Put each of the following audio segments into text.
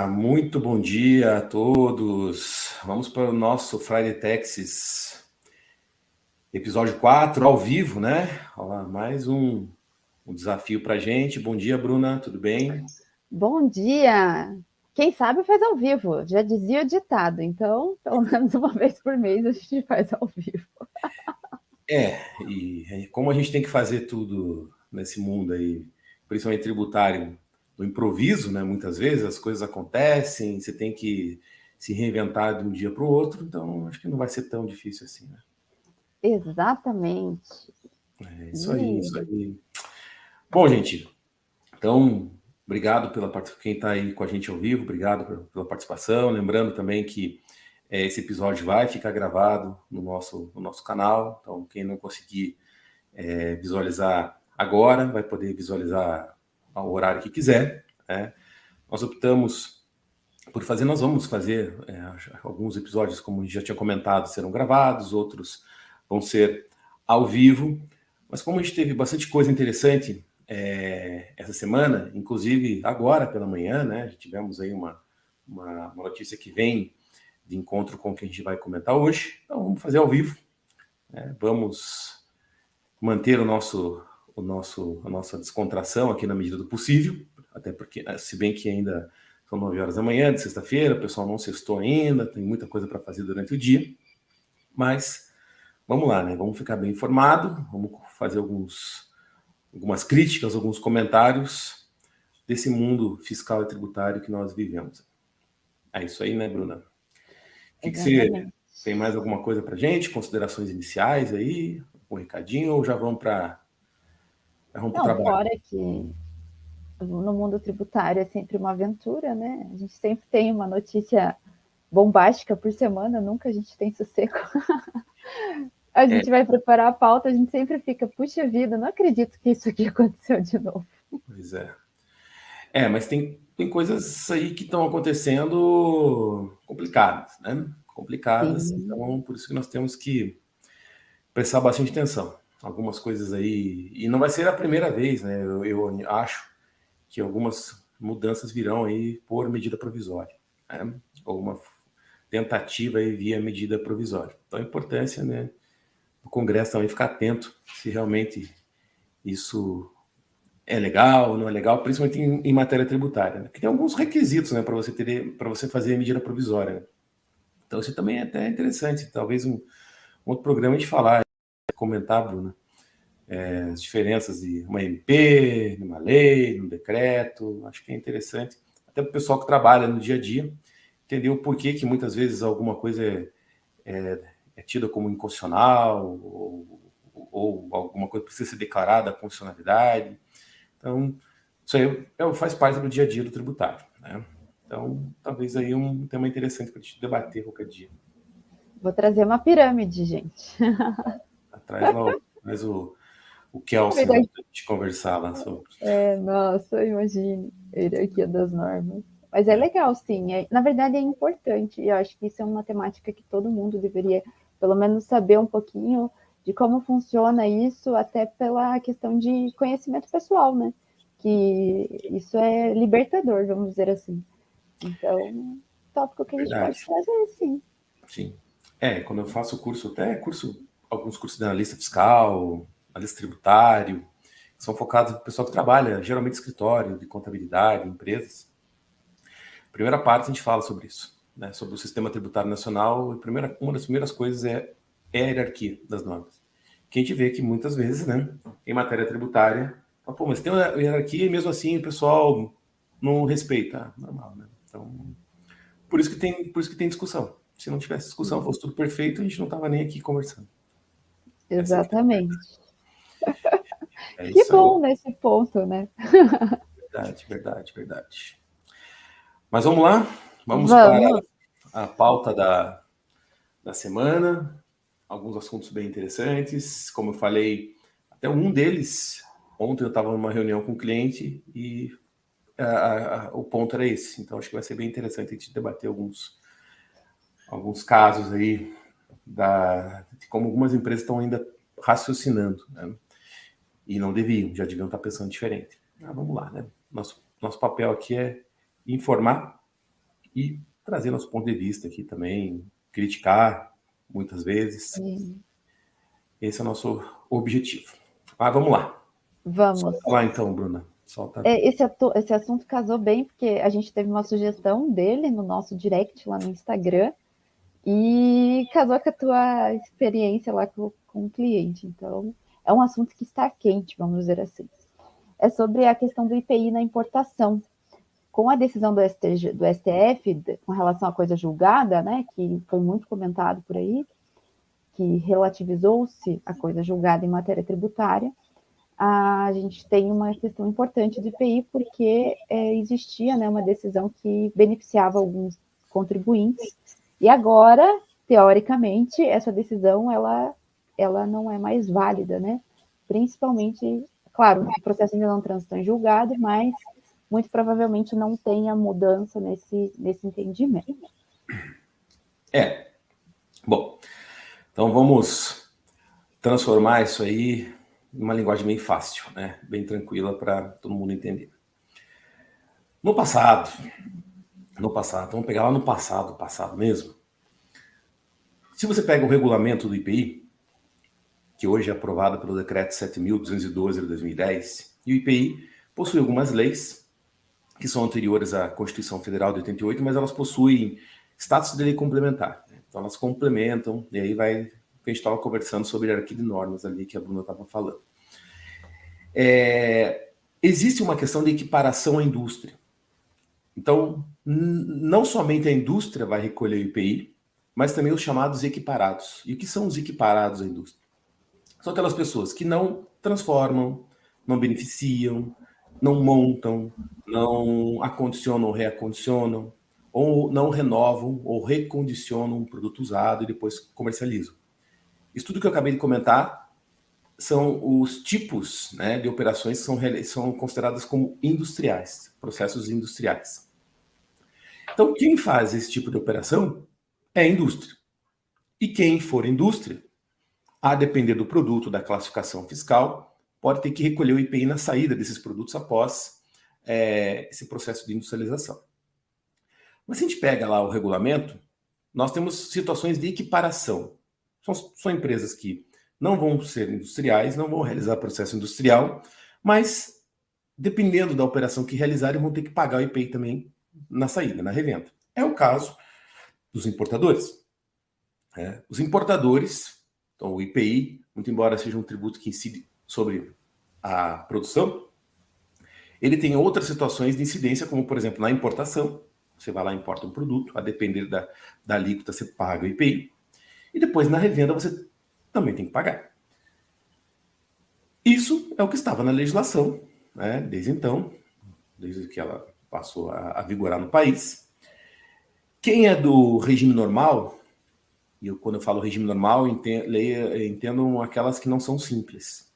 Muito bom dia a todos. Vamos para o nosso Friday Texas, episódio 4, ao vivo, né? Olha, mais um desafio para a gente. Bom dia, Bruna, tudo bem? Bom dia! Quem sabe faz ao vivo, já dizia o ditado, então, pelo menos uma vez por mês a gente faz ao vivo. E como a gente tem que fazer tudo nesse mundo aí, principalmente tributário, no improviso, né? Muitas vezes as coisas acontecem, você tem que se reinventar de um dia para o outro, então acho que não vai ser tão difícil assim, né? Exatamente. É isso aí, isso aí. Bom, gente, então, obrigado quem está aí com a gente ao vivo, obrigado pela participação. Lembrando também que esse episódio vai ficar gravado no nosso canal, então quem não conseguir visualizar agora vai poder visualizar ao horário que quiser, né? Nós optamos por fazer, nós vamos fazer alguns episódios, como a gente já tinha comentado, serão gravados, outros vão ser ao vivo, mas como a gente teve bastante coisa interessante essa semana, inclusive agora pela manhã, né? Tivemos aí uma notícia que vem de encontro com o que a gente vai comentar hoje. Então vamos fazer ao vivo, né? Vamos manter a nossa descontração aqui na medida do possível, até porque, se bem que ainda são 9 horas da manhã de sexta-feira, o pessoal não sextou ainda, tem muita coisa para fazer durante o dia, mas vamos lá, né? Vamos ficar bem informado, vamos fazer algumas críticas, alguns comentários desse mundo fiscal e tributário que nós vivemos. É isso aí, né, Bruna? Que você tem mais alguma coisa para gente? Considerações iniciais aí? Um recadinho ou já vamos para o trabalho? Fora que no mundo tributário é sempre uma aventura, né? A gente sempre tem uma notícia bombástica por semana, nunca a gente tem sossego. A gente vai preparar a pauta, a gente sempre fica, puxa vida, não acredito que isso aqui aconteceu de novo. Pois é. Mas tem coisas aí que estão acontecendo complicadas, né? Complicadas, Sim. então por isso que nós temos que prestar bastante atenção. Algumas coisas aí, e não vai ser a primeira vez, né? Eu acho que algumas mudanças virão aí por medida provisória, né? Ou uma tentativa aí via medida provisória. Então a importância, né, do Congresso também ficar atento se realmente isso é legal ou não é legal, principalmente em matéria tributária, né? Porque tem alguns requisitos, né, para você fazer a medida provisória, né? Então isso também é até interessante, talvez um outro programa a gente falar, comentar, Bruno, as diferenças de uma MP, de uma lei, de um decreto, acho que é interessante, até para o pessoal que trabalha no dia a dia, entender o porquê que muitas vezes alguma coisa é tida como inconstitucional ou alguma coisa precisa ser declarada a constitucionalidade. Então, isso aí faz parte do dia a dia do tributário, né? Então, talvez aí um tema interessante para a gente debater qualquer dia. Vou trazer uma pirâmide, gente. Traz o Kelsen para a gente conversar lá sobre. Nossa, imagine a hierarquia das normas. Mas é legal, sim. Na verdade, é importante. E eu acho que isso é uma temática que todo mundo deveria, pelo menos, saber um pouquinho de como funciona isso, até pela questão de conhecimento pessoal, né? Que isso é libertador, vamos dizer assim. Então, tópico que a gente pode Verdade. trazer, sim. Sim. Quando eu faço alguns cursos de analista fiscal, analista tributário, que são focados no pessoal que trabalha, geralmente escritório, de contabilidade, empresas. Primeira parte a gente fala sobre isso, né? Sobre o sistema tributário nacional. Uma das primeiras coisas é a hierarquia das normas. Que a gente vê que muitas vezes, né, em matéria tributária, pô, mas tem uma hierarquia e mesmo assim o pessoal não respeita. Normal, né? Então, por isso que tem discussão. Se não tivesse discussão, fosse tudo perfeito, a gente não estava nem aqui conversando. Exatamente. É Que isso aí. bom nesse ponto, né? Verdade, verdade, verdade. Mas vamos lá? Vamos para Vamos. a pauta da semana. Alguns assuntos bem interessantes. Como eu falei, até um deles, ontem eu estava numa reunião com um cliente e o ponto era esse. Então, acho que vai ser bem interessante a gente debater alguns casos aí de como algumas empresas estão ainda raciocinando, né? E não já deviam estar pensando diferente. Vamos lá, né? Nosso papel aqui é informar e trazer nosso ponto de vista aqui também, criticar muitas vezes. Sim. Esse é o nosso objetivo. Mas vamos lá. Vamos. Solta lá então, Bruna. Solta. Esse assunto casou bem, porque a gente teve uma sugestão dele no nosso direct lá no Instagram, e casou com a tua experiência lá com o cliente. Então, é um assunto que está quente, vamos dizer assim. É sobre a questão do IPI na importação. Com a decisão do STF com relação à coisa julgada, né, que foi muito comentado por aí, que relativizou-se a coisa julgada em matéria tributária, a gente tem uma questão importante de IPI, porque existia, né, uma decisão que beneficiava alguns contribuintes, e agora, teoricamente, essa decisão ela não é mais válida, né? Principalmente, claro, o processo ainda não transitou em julgado, mas muito provavelmente não tenha mudança nesse entendimento. Bom, então vamos transformar isso aí em uma linguagem bem fácil, né? Bem tranquila para todo mundo entender. No passado, vamos pegar lá no passado mesmo. Se você pega o regulamento do IPI, que hoje é aprovado pelo decreto 7.212 de 2010, e o IPI possui algumas leis que são anteriores à Constituição Federal de 88, mas elas possuem status de lei complementar. Então elas complementam, e aí vai a gente estava conversando sobre a hierarquia de normas ali que a Bruna estava falando. Existe uma questão de equiparação à indústria. Então, não somente a indústria vai recolher o IPI, mas também os chamados equiparados. E o que são os equiparados à indústria? São aquelas pessoas que não transformam, não beneficiam, não montam, não acondicionam ou reacondicionam, ou não renovam ou recondicionam um produto usado e depois comercializam. Isso tudo que eu acabei de comentar são os tipos, né, de operações que são consideradas como industriais, processos industriais. Então, quem faz esse tipo de operação é a indústria. E quem for indústria, a depender do produto, da classificação fiscal, pode ter que recolher o IPI na saída desses produtos após esse processo de industrialização. Mas se a gente pega lá o regulamento, nós temos situações de equiparação. São empresas que não vão ser industriais, não vão realizar processo industrial, mas dependendo da operação que realizarem, vão ter que pagar o IPI também na saída, na revenda. É o caso dos importadores. Os importadores, então o IPI, muito embora seja um tributo que incide sobre a produção, ele tem outras situações de incidência, como por exemplo na importação. Você vai lá e importa um produto, a depender da alíquota você paga o IPI, e depois na revenda você também tem que pagar. Isso é o que estava na legislação, né, desde então, desde que ela passou a vigorar no país. Quem é do regime normal, e quando eu falo regime normal, entendam aquelas que não são simples.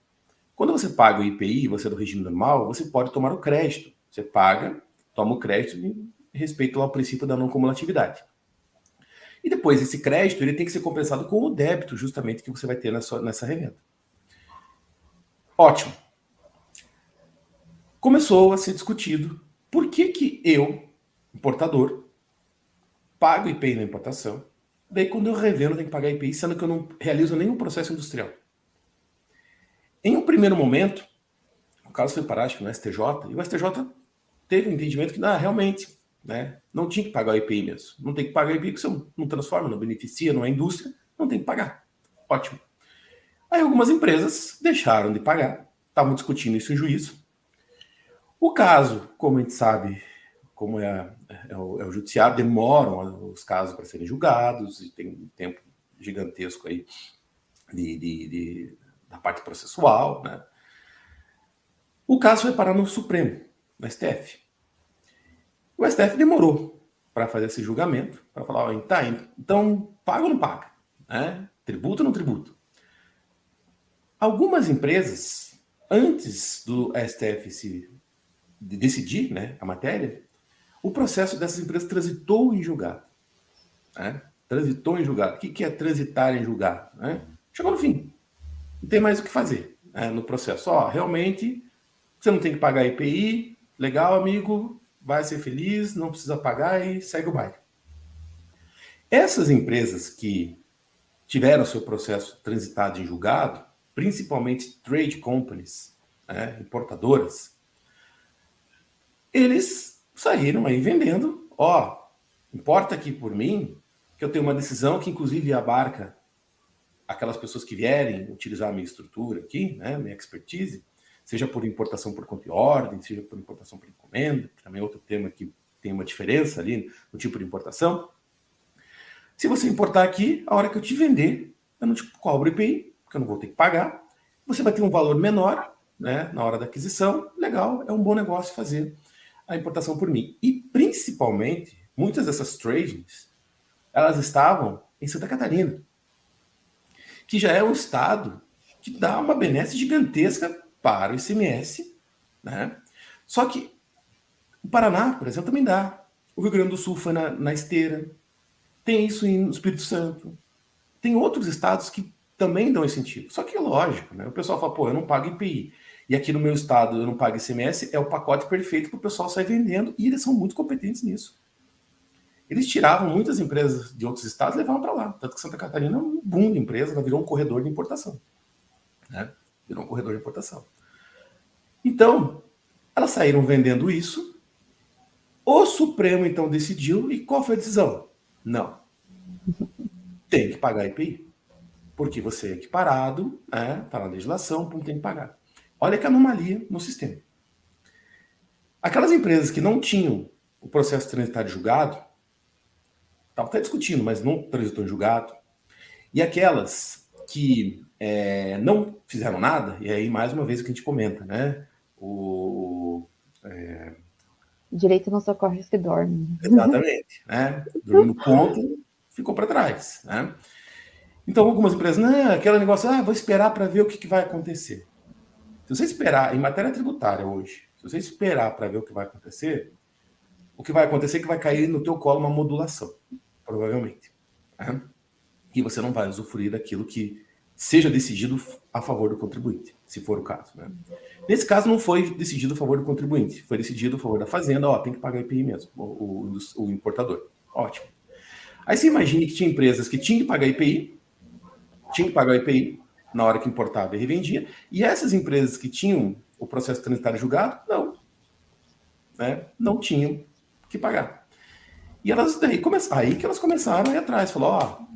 Quando você paga o IPI, você é do regime normal, você pode tomar o crédito. Você paga, toma o crédito e respeita lá o princípio da não cumulatividade. E depois esse crédito ele tem que ser compensado com o débito, justamente, que você vai ter nessa revenda. Ótimo. Começou a ser discutido por que eu, importador, pago IPI na importação, daí quando eu revendo eu tenho que pagar IPI, sendo que eu não realizo nenhum processo industrial. Em um primeiro momento, o caso foi parar, acho que no STJ, e o STJ teve um entendimento que, realmente, né, não tinha que pagar o IPI mesmo. Não tem que pagar o IPI porque você não transforma, não beneficia, não é indústria, não tem que pagar. Ótimo. Aí algumas empresas deixaram de pagar, estavam discutindo isso em juízo. O caso, como a gente sabe, como é o judiciário, demoram os casos para serem julgados, e tem um tempo gigantesco aí da parte processual, né? O caso foi parar no Supremo, no STF. O STF demorou para fazer esse julgamento, para falar, então paga ou não paga? Né? Tributa ou não tributa? Algumas empresas, antes do STF decidir, né, a matéria, o processo dessas empresas transitou em julgado. Né? Transitou em julgado. O que é transitar em julgado? Né? Chegou no fim. Não tem mais o que fazer, né, no processo. Realmente, você não tem que pagar IPI, legal, amigo, vai ser feliz, não precisa pagar e segue o baile. Essas empresas que tiveram seu processo transitado em julgado, principalmente trade companies, né, importadoras, eles saíram aí vendendo, importa aqui por mim que eu tenho uma decisão que inclusive abarca aquelas pessoas que vierem utilizar a minha estrutura aqui, né, minha expertise, seja por importação por conta e ordem, seja por importação por encomenda, que também é outro tema que tem uma diferença ali no tipo de importação. Se você importar aqui, a hora que eu te vender, eu não te cobro IPI, porque eu não vou ter que pagar. Você vai ter um valor menor, né, na hora da aquisição. Legal, é um bom negócio fazer a importação por mim. E, principalmente, muitas dessas tradings, elas estavam em Santa Catarina, que já é um estado que dá uma benesse gigantesca para o ICMS, né? Só que o Paraná, por exemplo, também dá. O Rio Grande do Sul foi na esteira. Tem isso no Espírito Santo. Tem outros estados que também dão incentivo. Só que é lógico, né? O pessoal fala, eu não pago IPI. E aqui no meu estado eu não pago ICMS, é o pacote perfeito para o pessoal sair vendendo. E eles são muito competentes nisso. Eles tiravam muitas empresas de outros estados e levavam para lá. Tanto que Santa Catarina é um boom de empresa, ela virou um corredor de importação. Né? Virou um corredor de importação. Então, elas saíram vendendo isso. O Supremo, então, decidiu. E qual foi a decisão? Não. Tem que pagar IPI. Porque você é equiparado, está na legislação, não tem que pagar. Olha que anomalia no sistema. Aquelas empresas que não tinham o processo transitário julgado, estavam até discutindo, mas não transitou em julgado, e aquelas que não fizeram nada, e aí mais uma vez o que a gente comenta, né? Direito não socorre os que dormem. Exatamente, né? Dormindo ponto, ficou para trás, né? Então, algumas empresas, aquele negócio, vou esperar para ver o que vai acontecer. Se você esperar, em matéria tributária hoje, se você esperar para ver o que vai acontecer, o que vai acontecer é que vai cair no teu colo uma modulação, provavelmente. Né? E você não vai usufruir daquilo que seja decidido a favor do contribuinte, se for o caso. Né? Nesse caso, não foi decidido a favor do contribuinte, foi decidido a favor da fazenda, tem que pagar IPI mesmo, o importador. Ótimo. Aí você imagine que tinha empresas que tinham que pagar IPI, na hora que importava e revendia, e essas empresas que tinham o processo transitário julgado, não. Né? Não tinham que pagar. E elas aí que elas começaram a ir atrás, falou,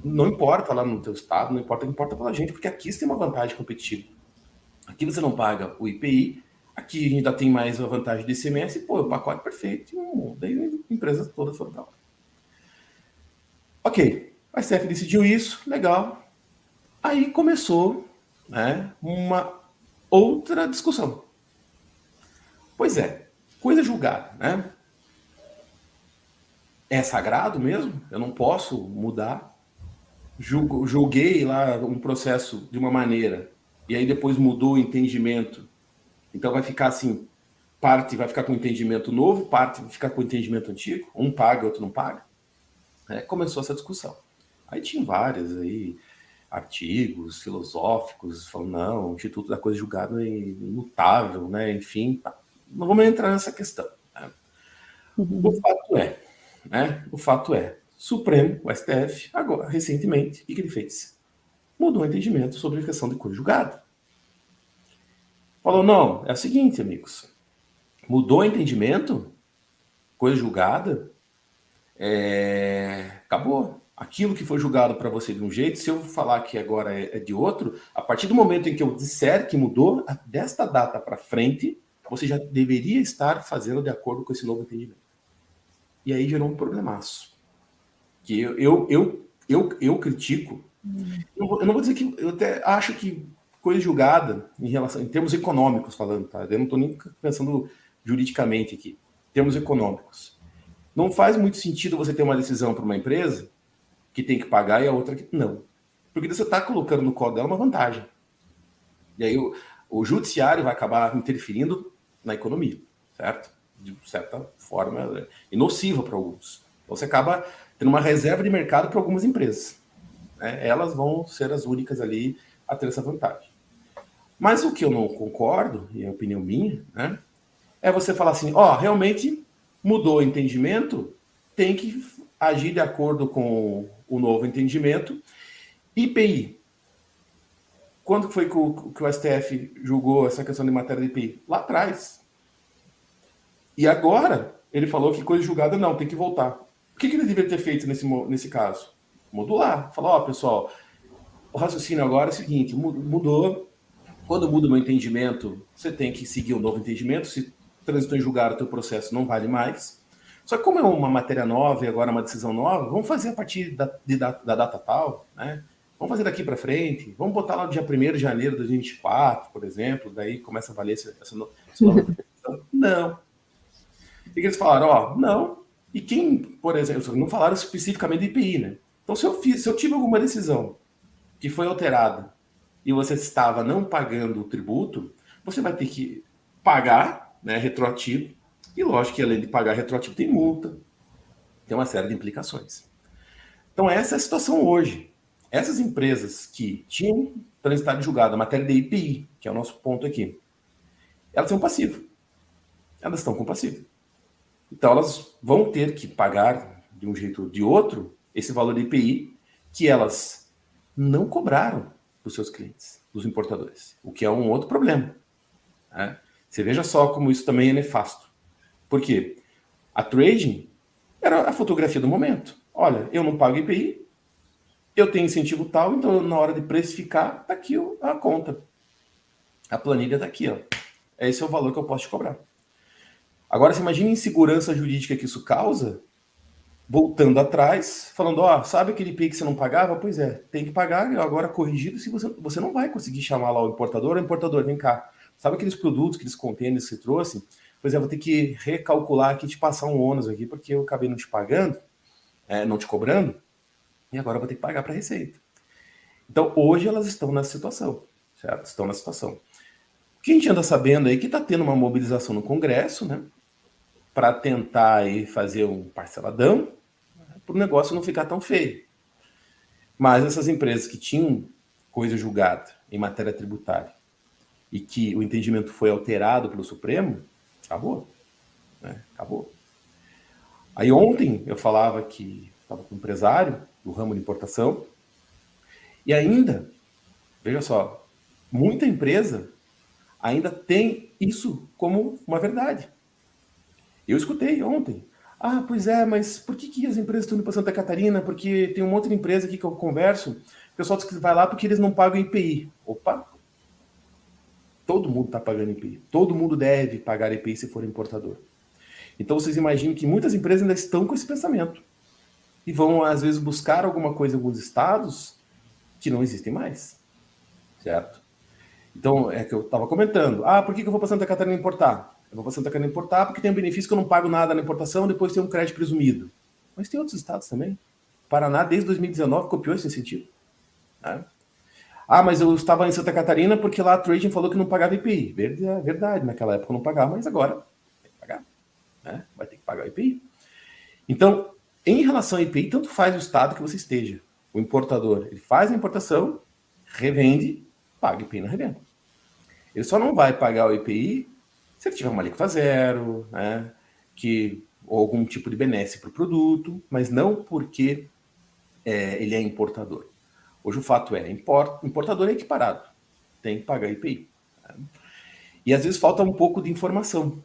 não importa lá no teu estado, não importa pela gente, porque aqui você tem uma vantagem competitiva. Aqui você não paga o IPI, aqui a gente ainda tem mais a vantagem do ICMS, o pacote perfeito. Daí as empresas todas foram para lá. Ok, a STF decidiu isso, legal. Aí começou, né, uma outra discussão. Pois é, coisa julgada, né? É sagrado mesmo? Eu não posso mudar? Julguei lá um processo de uma maneira e aí depois mudou o entendimento. Então vai ficar assim, parte vai ficar com entendimento novo, parte vai ficar com entendimento antigo, um paga, outro não paga. Começou essa discussão. Aí tinha várias aí, artigos filosóficos falando, não, o Instituto da Coisa Julgada é imutável, né? Enfim, tá. Não vamos entrar nessa questão. Né? O fato é, Supremo, o STF, agora, recentemente, o que ele fez? Mudou o entendimento sobre a questão de coisa julgada. Falou, não, é o seguinte, amigos, mudou o entendimento, coisa julgada, acabou. Aquilo que foi julgado para você de um jeito, se eu falar que agora é de outro, a partir do momento em que eu disser que mudou, desta data para frente, você já deveria estar fazendo de acordo com esse novo entendimento. E aí gerou um problemaço. Que eu critico. Eu não vou dizer que... Eu até acho que coisa julgada, em termos econômicos falando, tá? Eu não estou nem pensando juridicamente aqui. Em termos econômicos. Não faz muito sentido você ter uma decisão para uma empresa que tem que pagar e a outra que não. Porque você está colocando no colo dela uma vantagem. E aí o judiciário vai acabar interferindo na economia, certo? De certa forma, e nociva para alguns. Então você acaba tendo uma reserva de mercado para algumas empresas. Né? Elas vão ser as únicas ali a ter essa vantagem. Mas o que eu não concordo, e é a opinião minha, né, é você falar assim, realmente Mudou o entendimento, tem que agir de acordo com o novo entendimento. IPI. Quando foi que o STF julgou essa questão de matéria de IPI? Lá atrás. E agora, ele falou que coisa julgada não, tem que voltar. O que ele deveria ter feito nesse caso? Modular. Falou, ó, pessoal, o raciocínio agora é o seguinte, mudou. Quando muda o meu entendimento, você tem que seguir um novo entendimento. Se transitou em julgado, o teu processo não vale mais. Só que como é uma matéria nova e agora uma decisão nova, vamos fazer a partir da data tal, né? Vamos fazer daqui para frente. Vamos botar lá no dia 1º de janeiro de 2024, por exemplo. Daí começa a valer essa nova decisão. Não. O que eles falaram? Ó, não. E quem, por exemplo, não falaram especificamente de IPI, né? Então, se eu tive alguma decisão que foi alterada e você estava não pagando o tributo, você vai ter que pagar, né, retroativo. E lógico que além de pagar retroativo tem multa, tem uma série de implicações. Então essa é a situação hoje. Essas empresas que tinham transitado julgado a matéria de IPI, que é o nosso ponto aqui, elas são passivo. Elas estão com passivo. Então elas vão ter que pagar de um jeito ou de outro esse valor de IPI que elas não cobraram dos seus clientes, dos importadores, o que é um outro problema. Né? Você veja só como isso também é nefasto. Por quê? A trading era a fotografia do momento. Olha, eu não pago IPI, eu tenho incentivo tal, então na hora de precificar, tá aqui a conta. A planilha tá aqui, ó. Esse é o valor que eu posso te cobrar. Agora, você imagina a insegurança jurídica que isso causa, voltando atrás, falando, ó, sabe aquele IPI que você não pagava? Pois é, tem que pagar, agora corrigido, se você não vai conseguir chamar lá o importador, vem cá. Sabe aqueles produtos, aqueles containers que você trouxe? Pois é, vou ter que recalcular aqui, te passar um ônus aqui, porque eu acabei não te pagando, não te cobrando, e agora eu vou ter que pagar para a Receita. Então, hoje elas estão nessa situação, certo? Estão nessa situação. O que a gente anda sabendo aí é que está tendo uma mobilização no Congresso, né? Para tentar aí fazer um parceladão, para o negócio não ficar tão feio. Mas essas empresas que tinham coisa julgada em matéria tributária e que o entendimento foi alterado pelo Supremo, acabou. Né? Acabou. Aí ontem eu falava que estava com um empresário do ramo de importação e ainda, veja só, muita empresa ainda tem isso como uma verdade. Eu escutei ontem. Ah, pois é, mas por que as empresas estão indo para Santa Catarina? Porque tem um monte de empresa aqui que eu converso, o pessoal diz que vai lá porque eles não pagam IPI. Opa! Todo mundo está pagando IPI. Todo mundo deve pagar IPI se for importador. Então vocês imaginam que muitas empresas ainda estão com esse pensamento. E vão, às vezes, buscar alguma coisa em alguns estados que não existem mais. Certo? Então, é que eu estava comentando. Ah, por que eu vou para Santa Catarina importar? Eu vou para Santa Catarina importar porque tem um benefício que eu não pago nada na importação, depois tem um crédito presumido. Mas tem outros estados também. O Paraná, desde 2019, copiou esse sentido. Né? Ah, mas eu estava em Santa Catarina porque lá a Trading falou que não pagava IPI. Verdade, naquela época eu não pagava, mas agora tem que pagar. Né? Vai ter que pagar o IPI. Então, em relação ao IPI, tanto faz o estado que você esteja. O importador, ele faz a importação, revende, paga IPI na revenda. Ele só não vai pagar o IPI se ele tiver uma alíquota zero, né, ou algum tipo de benesse para o produto, mas não porque ele é importador. Hoje o fato é, importador é equiparado, tem que pagar IPI. Né? E às vezes falta um pouco de informação,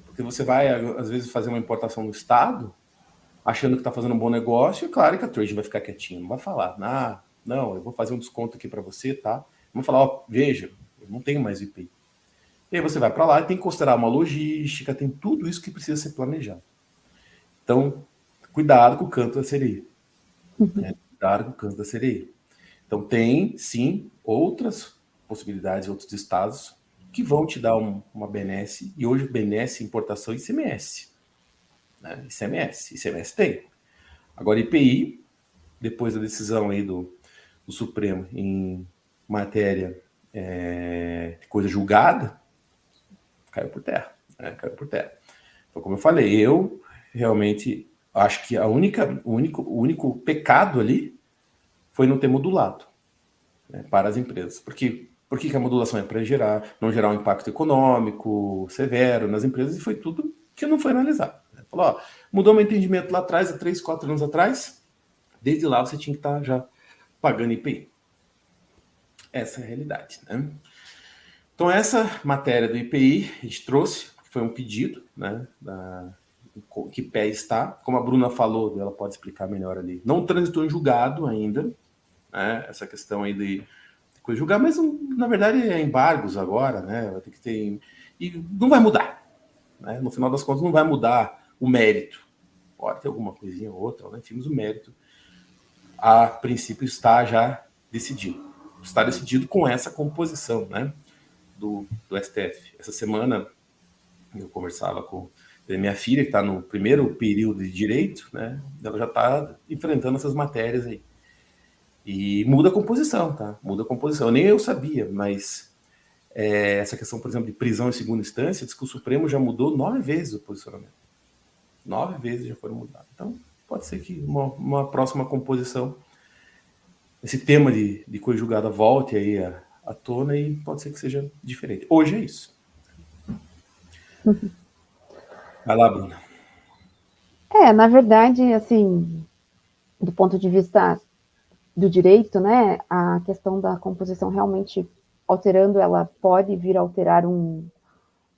porque você vai, às vezes, fazer uma importação no estado, achando que está fazendo um bom negócio, e claro que a Trade vai ficar quietinho, não vai falar, não, eu vou fazer um desconto aqui para você, tá? Vamos falar, ó, veja, eu não tenho mais IPI. E aí você vai para lá e tem que considerar uma logística, tem tudo isso que precisa ser planejado. Então, cuidado com o canto da sereia. Né? Cuidado com o canto da sereia. Então, tem, sim, outras possibilidades, outros estados que vão te dar uma benesse, e hoje benesse importação e ICMS. Né? ICMS tem. Agora, IPI, depois da decisão aí do Supremo em matéria de coisa julgada, caiu por terra. Né? Caiu por terra. Então, como eu falei, eu realmente acho que o único pecado ali foi não ter modulado, né, para as empresas. Por que a modulação é para não gerar um impacto econômico severo nas empresas, e foi tudo que não foi analisado. Falou, ó, mudou meu entendimento lá atrás, há 3, 4 anos atrás, desde lá você tinha que estar já pagando IPI. Essa é a realidade, né? Então, essa matéria do IPI, a gente trouxe, foi um pedido, né, que pé está, como a Bruna falou, ela pode explicar melhor ali. Não transitou em julgado ainda, né, essa questão aí de coisa julgar, mas na verdade é embargos agora, né, vai ter que ter... E não vai mudar, né, no final das contas não vai mudar o mérito. Pode ter alguma coisinha ou outra, né, tínhamos o mérito. A princípio está já decidido. Está decidido com essa composição, né, do STF. Essa semana eu conversava com minha filha, que está no primeiro período de direito, né? Ela já está enfrentando essas matérias aí. E muda a composição, tá? Muda a composição. Nem eu sabia, mas essa questão, por exemplo, de prisão em segunda instância, diz que o Supremo já mudou 9 vezes o posicionamento. 9 vezes já foram mudados. Então, pode ser que uma próxima composição, esse tema de coisa julgada volte aí à tona e pode ser que seja diferente. Hoje é isso. Vai lá, Bruna. Na verdade, assim, do ponto de vista do direito, né, a questão da composição realmente alterando, ela pode vir a alterar um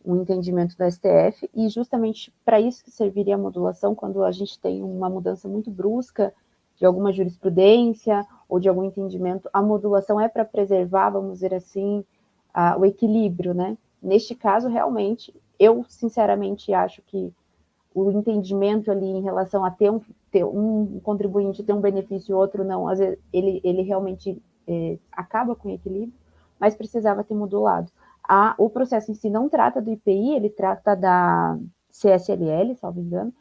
entendimento da STF, e justamente para isso que serviria a modulação quando a gente tem uma mudança muito brusca de alguma jurisprudência ou de algum entendimento. A modulação é para preservar, vamos dizer assim, o equilíbrio, né? Neste caso, realmente, eu sinceramente acho que o entendimento ali em relação a ter um contribuinte ter um benefício e outro não, às vezes ele realmente acaba com o equilíbrio, mas precisava ter modulado. O processo em si não trata do IPI, ele trata da CSLL, salvo engano,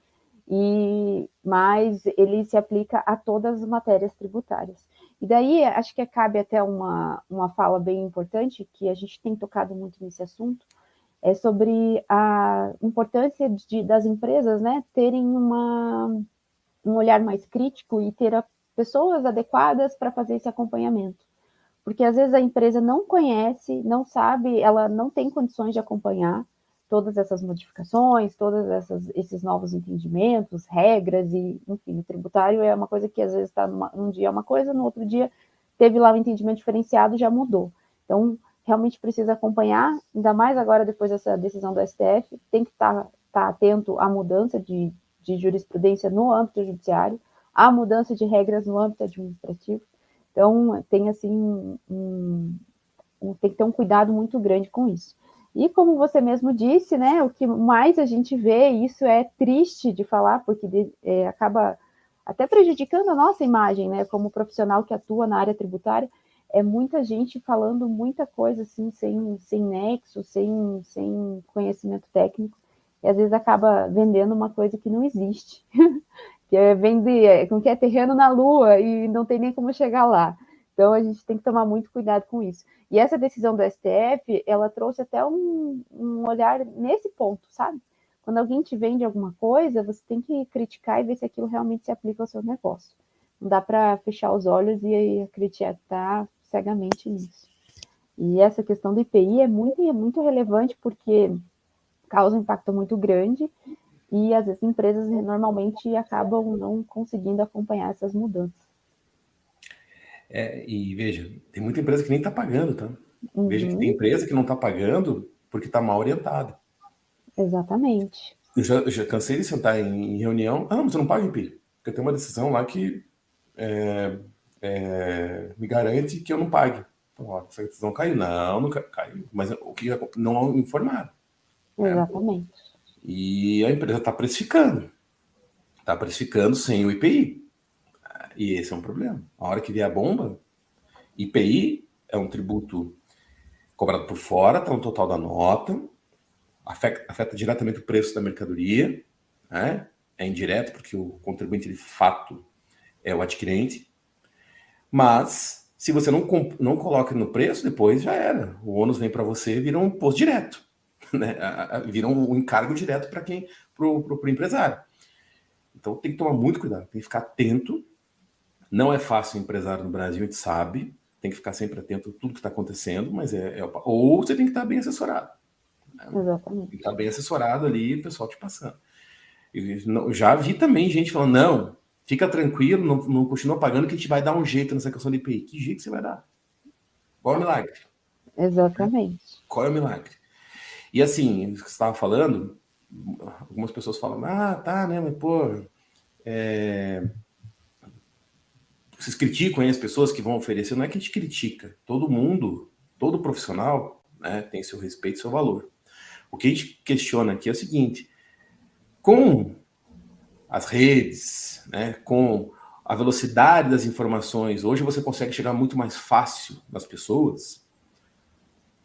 mas ele se aplica a todas as matérias tributárias. E daí, acho que cabe até uma fala bem importante, que a gente tem tocado muito nesse assunto, é sobre a importância das empresas, né, terem um olhar mais crítico e ter pessoas adequadas para fazer esse acompanhamento. Porque às vezes a empresa não conhece, não sabe, ela não tem condições de acompanhar todas essas modificações, esses novos entendimentos, regras, e, enfim, o tributário é uma coisa que às vezes está num dia uma coisa, no outro dia teve lá um entendimento diferenciado, já mudou. Então, realmente precisa acompanhar, ainda mais agora depois dessa decisão do STF, tem que estar atento à mudança de jurisprudência no âmbito judiciário, à mudança de regras no âmbito administrativo. Então, tem assim tem que ter um cuidado muito grande com isso. E como você mesmo disse, né, o que mais a gente vê, isso é triste de falar, porque acaba até prejudicando a nossa imagem, né, como profissional que atua na área tributária, é muita gente falando muita coisa assim, sem nexo, sem conhecimento técnico, e às vezes acaba vendendo uma coisa que não existe, que vende com que é terreno na Lua e não tem nem como chegar lá. Então a gente tem que tomar muito cuidado com isso. E essa decisão do STF, ela trouxe até um olhar nesse ponto, sabe? Quando alguém te vende alguma coisa, você tem que criticar e ver se aquilo realmente se aplica ao seu negócio. Não dá para fechar os olhos e acreditar cegamente nisso. E essa questão do IPI é muito relevante porque causa um impacto muito grande e às vezes empresas normalmente acabam não conseguindo acompanhar essas mudanças. E veja, tem muita empresa que nem está pagando, tá? Veja que tem empresa que não está pagando porque está mal orientada. Exatamente. Eu já cansei de sentar em reunião. Ah, não, você não paga IPI. Porque tem uma decisão lá que me garante que eu não pague. Então, ó, essa decisão caiu. Não caiu. Mas o que não informaram. Exatamente. E a empresa está precificando. Está precificando sem o IPI. E esse é um problema. A hora que vier a bomba, IPI é um tributo cobrado por fora, está no total da nota, afeta diretamente o preço da mercadoria, né? É indireto, porque o contribuinte de fato é o adquirente. Mas, se você não coloca no preço, depois já era. O ônus vem para você, vira um imposto direto. Né? Vira um encargo direto para quem? Para o empresário. Então tem que tomar muito cuidado, tem que ficar atento. Não é fácil empresário no Brasil, a gente sabe. Tem que ficar sempre atento a tudo que está acontecendo, mas ou você tem que estar bem assessorado. Né? Exatamente. Tem que estar bem assessorado ali, o pessoal te passando. Já vi também gente falando, não, fica tranquilo, não continua pagando que a gente vai dar um jeito nessa questão de IPI. Que jeito você vai dar? Qual é o milagre? Exatamente. Qual é o milagre? E assim, você estava falando, algumas pessoas falam, tá, né, mas pô, vocês criticam aí as pessoas que vão oferecer, não é que a gente critica, todo mundo, todo profissional, né, tem seu respeito e seu valor. O que a gente questiona aqui é o seguinte, com as redes, né, com a velocidade das informações, hoje você consegue chegar muito mais fácil nas pessoas,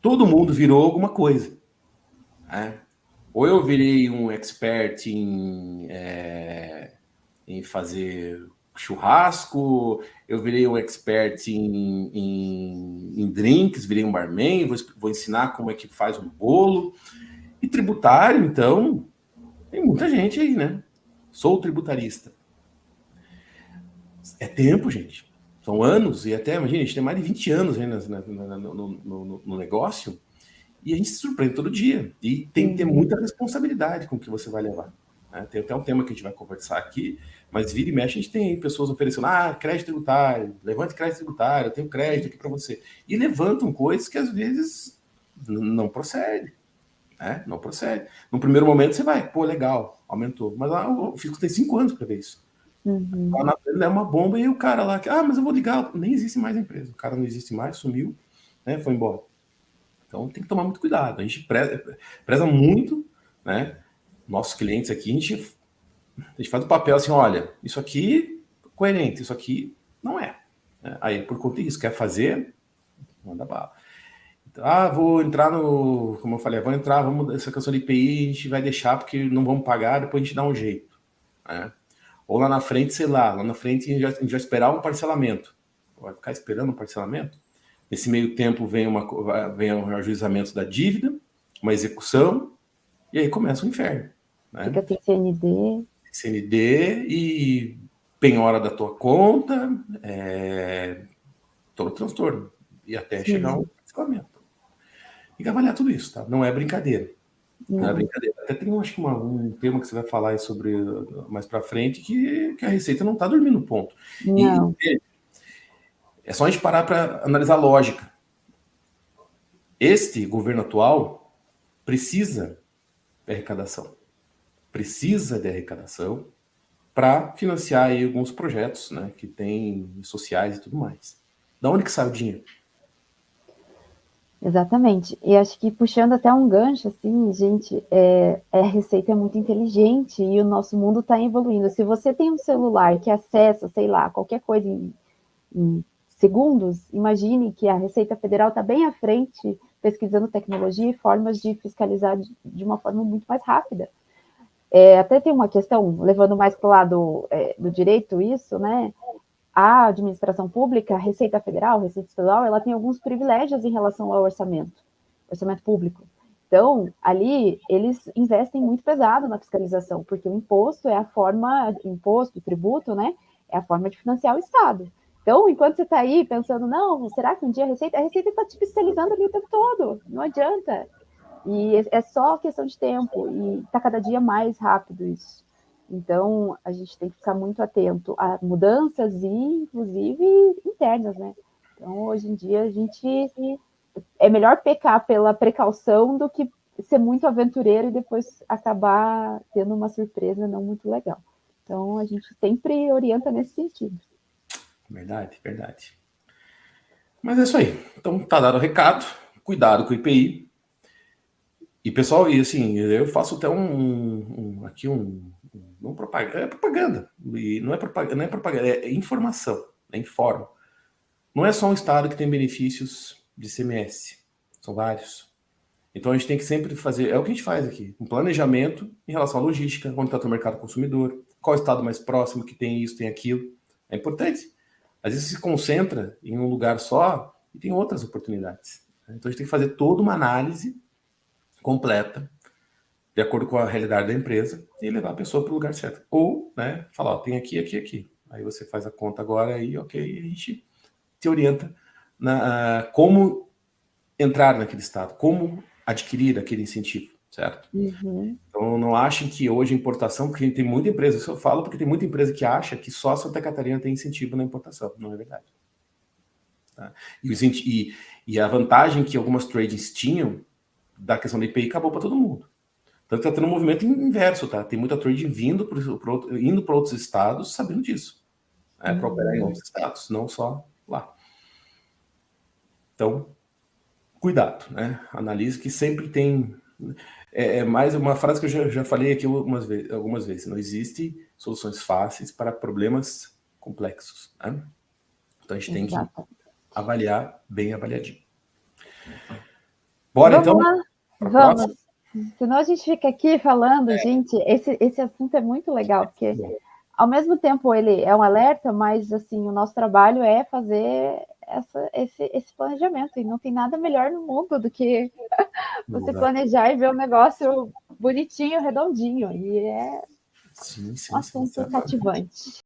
todo mundo virou alguma coisa, né? Ou eu virei um expert em fazer churrasco, eu virei um expert em drinks, virei um barman, vou ensinar como é que faz um bolo. E tributário, então, tem muita gente aí, né? Sou tributarista. É tempo, gente. São anos, e até, imagina, a gente tem mais de 20 anos aí no negócio, e a gente se surpreende todo dia. E tem que ter muita responsabilidade com o que você vai levar. Né? Tem até um tema que a gente vai conversar aqui, mas vira e mexe a gente tem pessoas oferecendo, crédito tributário, levante crédito tributário, eu tenho crédito aqui para você. E levantam coisas que às vezes não procede. Né? Não procede. No primeiro momento você vai, pô, legal, aumentou. Mas lá eu fico, tem 5 anos para ver isso. Lá na frente é uma bomba e o cara lá, mas eu vou ligar, nem existe mais a empresa. O cara não existe mais, sumiu, né? Foi embora. Então tem que tomar muito cuidado. A gente preza muito, né? Nossos clientes aqui, a gente faz o papel assim, olha, isso aqui é coerente, isso aqui não é. Aí, por conta disso, quer fazer, manda bala. Então, vou entrar como eu falei, vamos essa questão de IPI, a gente vai deixar porque não vamos pagar, depois a gente dá um jeito. Né? Ou lá na frente, sei lá, lá na frente a gente vai esperar um parcelamento. Vai ficar esperando um parcelamento? Nesse meio tempo vem um ajuizamento da dívida, uma execução, e aí começa o inferno. Né? Fica sem CND. CND e penhora da tua conta, todo transtorno. E até chegar um parcelamento. Tem que avaliar tudo isso, tá? Não é brincadeira. Não é brincadeira. Até tem, acho que um tema que você vai falar aí sobre mais para frente, que a Receita não está dormindo no ponto. Não. E é só a gente parar para analisar a lógica. Este governo atual precisa de arrecadação. Precisa de arrecadação para financiar aí alguns projetos, né, que tem sociais e tudo mais. Da onde que sai o dinheiro? Exatamente. E acho que puxando até um gancho, assim, gente, a Receita é muito inteligente e o nosso mundo está evoluindo. Se você tem um celular que acessa, sei lá, qualquer coisa em segundos, imagine que a Receita Federal está bem à frente, pesquisando tecnologia e formas de fiscalizar de uma forma muito mais rápida. Até tem uma questão, levando mais para o lado do direito isso, né? A administração pública, a Receita Federal, a Receita Estadual, ela tem alguns privilégios em relação ao orçamento público. Então, ali, eles investem muito pesado na fiscalização, porque o imposto é a forma, imposto, tributo, né? É a forma de financiar o Estado. Então, enquanto você está aí pensando, não, será que um dia a Receita está te fiscalizando ali o tempo todo, não adianta. E é só questão de tempo, e está cada dia mais rápido isso. Então, a gente tem que ficar muito atento a mudanças e, inclusive, internas, né? Então, hoje em dia, a gente é melhor pecar pela precaução do que ser muito aventureiro e depois acabar tendo uma surpresa não muito legal. Então, a gente sempre orienta nesse sentido. Verdade, verdade. Mas é isso aí. Então, tá dado o recado. Cuidado com o IPI. E, pessoal, e assim, eu faço até aqui não propaganda, é propaganda. E não é propaganda, é informação, informa. Não é só um estado que tem benefícios de ICMS, são vários. Então a gente tem que sempre fazer, é o que a gente faz aqui, um planejamento em relação à logística, onde está o mercado consumidor, qual estado mais próximo que tem isso, tem aquilo. É importante. Às vezes se concentra em um lugar só e tem outras oportunidades. Então a gente tem que fazer toda uma análise completa, de acordo com a realidade da empresa, e levar a pessoa para o lugar certo. Ou, né, falar, tem aqui, aqui, aqui. Aí você faz a conta agora e, ok, a gente te orienta como entrar naquele estado, como adquirir aquele incentivo. certo? Uhum. Então, não achem que hoje a importação, porque tem muita empresa, isso eu falo porque tem muita empresa que acha que só Santa Catarina tem incentivo na importação. Não é verdade. Tá? E a vantagem que algumas tradings tinham da questão da IPI acabou para todo mundo. Tanto que está tendo um movimento inverso, tá? Tem muita trading indo para outros estados sabendo disso. Para operar em outros estados, não só lá. Então, cuidado, né? Analise que sempre tem... É mais uma frase que eu já falei aqui algumas vezes. Não existe soluções fáceis para problemas complexos. Né? Então, a gente tem que avaliar bem avaliadinho. Bora, vamos então? Lá. Vamos. Senão a gente fica aqui falando, gente, esse assunto é muito legal, porque ao mesmo tempo ele é um alerta, mas assim, o nosso trabalho é fazer esse planejamento, e não tem nada melhor no mundo do que você planejar e ver um negócio bonitinho, redondinho, e é um assunto cativante.